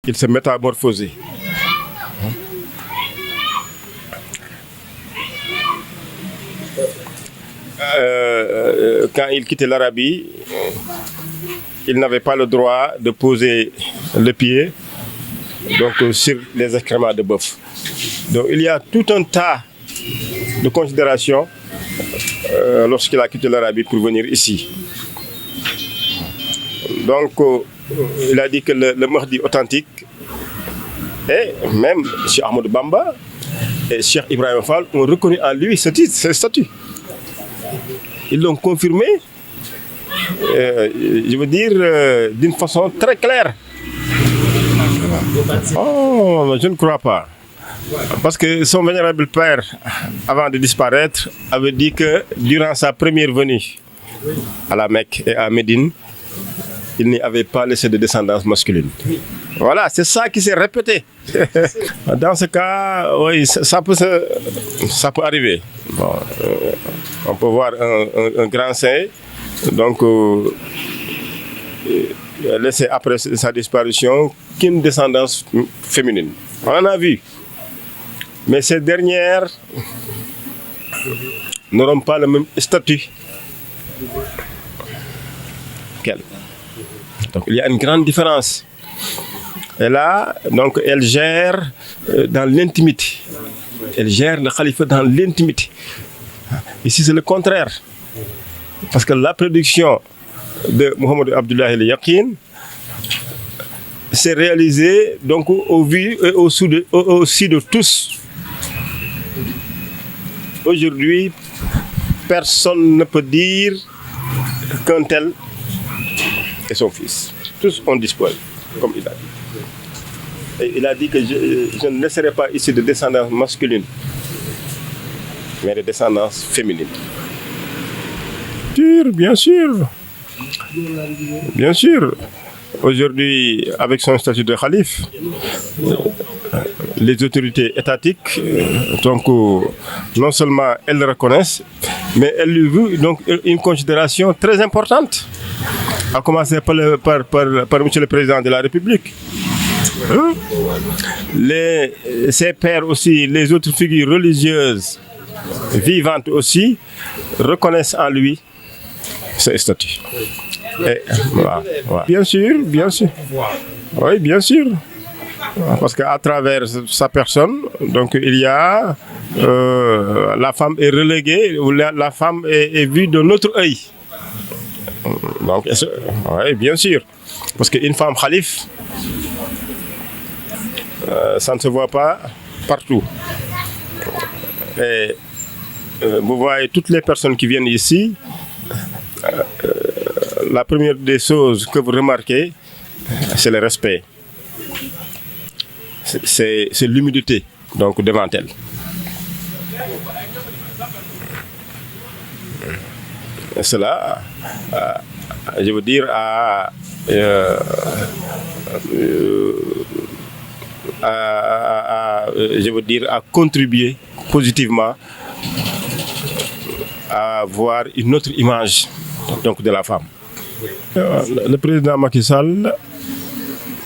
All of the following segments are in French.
il se métamorphosait. Quand il quittait l'Arabie, il n'avait pas le droit de poser le pied sur les excréments de bœuf. Donc il y a tout un tas de considérations lorsqu'il a quitté l'Arabie pour venir ici. Donc il a dit que le Mahdi authentique, et même Cheikh Ahmadou Bamba et Cheikh Ibrahima Fall ont reconnu en lui ce statut. Ils l'ont confirmé, je veux dire, d'une façon très claire. Oh, je ne crois pas. Parce que son vénérable père, avant de disparaître, avait dit que durant sa première venue à la Mecque et à Médine, il n'y avait pas laissé de descendance masculine. Voilà, c'est ça qui s'est répété. Dans ce cas, oui, ça peut arriver. Bon, on peut voir un grand saint, donc laisser après sa disparition qu'une descendance féminine. On en a vu. Mais ces dernières n'auront pas le même statut qu'elle. Donc il y a une grande différence. Et là, donc, elle gère dans l'intimité. Elle gère le khalifa dans l'intimité. Ici, c'est le contraire. Parce que la prédiction de Mohamed Abdullah El Yaqin s'est réalisée donc, au vu et au su de tous. Aujourd'hui, personne ne peut dire qu'un tel est son fils. Tous en disposent, comme il a dit. Et il a dit que je ne laisserai pas ici de descendance masculine, mais de descendance féminine. Bien sûr. Bien sûr. Aujourd'hui, avec son statut de calife, les autorités étatiques, donc, non seulement elles le reconnaissent, mais elles lui vouent donc une considération très importante, à commencer par Monsieur le Président de la République. Ses pairs aussi, les autres figures religieuses vivantes aussi, reconnaissent en lui ce statut. Et, voilà. Bien sûr. Oui, bien sûr. Parce qu'à travers sa personne, donc il y a la femme est reléguée, ou la femme est vue de notre œil. Donc, oui, bien sûr. Parce qu'une femme khalife, ça ne se voit pas partout. Et vous voyez toutes les personnes qui viennent ici, la première des choses que vous remarquez, c'est le respect. C'est l'humilité, donc, devant elle. Et cela, je veux dire, a contribué positivement à avoir une autre image, donc, de la femme. Le président Macky Sall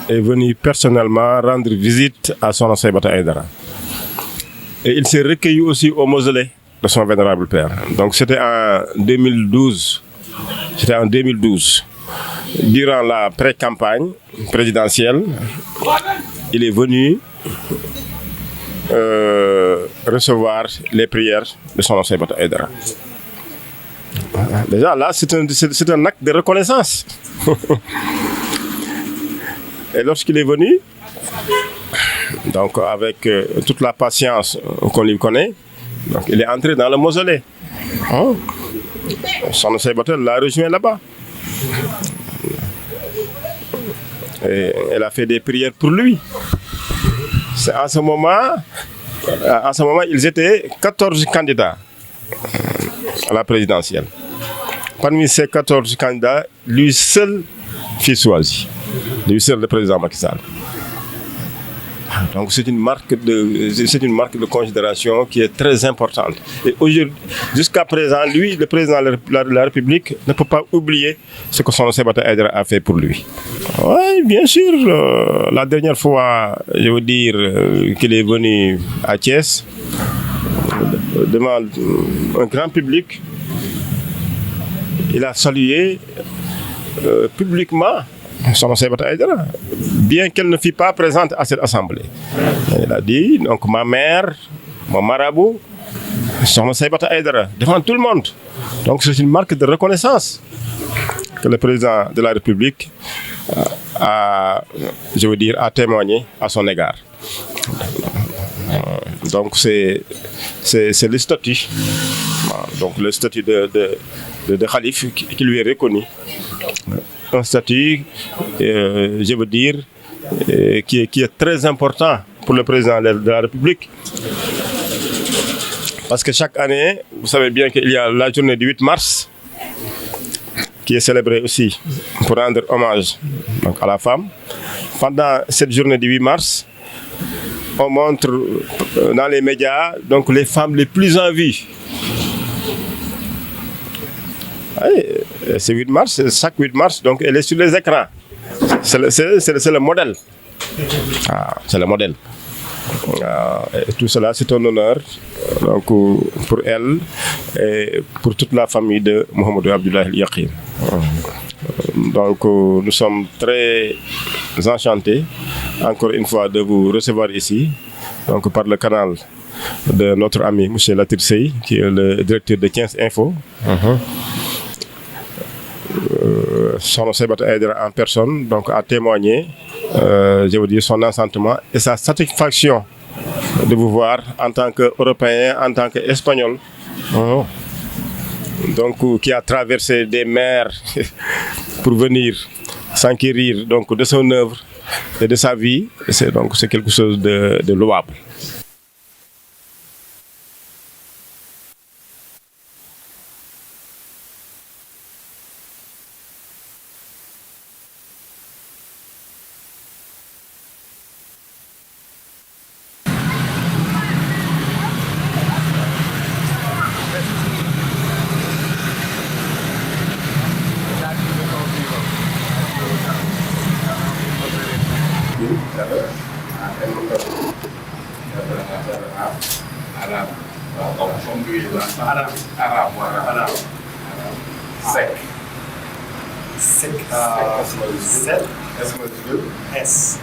est venu personnellement rendre visite à son Saïbata Aïdara. Et il s'est recueilli aussi au mausolée de son vénérable père. Donc c'était en 2012. Durant la pré-campagne présidentielle, il est venu recevoir les prières de son Saïbata Aïdara. Déjà là, c'est un acte de reconnaissance. Et lorsqu'il est venu, donc avec toute la patience qu'on lui connaît, donc il est entré dans le mausolée. Son Saïbata l'a rejoint là-bas. Et elle a fait des prières pour lui. En ce moment, ils étaient 14 candidats à la présidentielle. Parmi ces 14 candidats, lui seul fut choisi. Lui seul, le président Macky Sall. Donc c'est une marque de considération qui est très importante. Et aujourd'hui, jusqu'à présent, lui, le président de la République, ne peut pas oublier ce que son Saibata Aïdara a fait pour lui. Oui, bien sûr. La dernière fois, je veux dire, qu'il est venu à Thiès, devant un grand public, il a salué publiquement son Saibata Aïdara, bien qu'elle ne fût pas présente à cette assemblée. Il a dit, donc ma mère, mon marabout, son Saibata Aïdara, devant tout le monde. Donc c'est une marque de reconnaissance que le président de la République a témoigné à son égard. Donc c'est le statut, donc le statut de Khalife qui lui est reconnu. Un statut, je veux dire, qui est très important pour le président de la République. Parce que chaque année, vous savez bien qu'il y a la journée du 8 mars, qui est célébrée aussi pour rendre hommage donc, à la femme. Pendant cette journée du 8 mars, on montre dans les médias donc, les femmes les plus en vie. Oui, c'est 8 mars, chaque 8 mars, donc elle est sur les écrans. C'est le modèle. C'est le modèle. Et tout cela, c'est un honneur donc, pour elle et pour toute la famille de Mohamedou Abdoulaye Yakhine. Donc, nous sommes très enchantés, encore une fois, de vous recevoir ici, donc par le canal de notre ami, M. Latir Sey, qui est le directeur de 15 Info. Son Saibata Aïdara en personne donc, a témoigné, je veux dire, son enchantement et sa satisfaction de vous voir en tant qu'Européen, en tant qu'Espagnol, donc qui a traversé des mers pour venir s'enquérir donc, de son œuvre et de sa vie. C'est quelque chose de louable. S.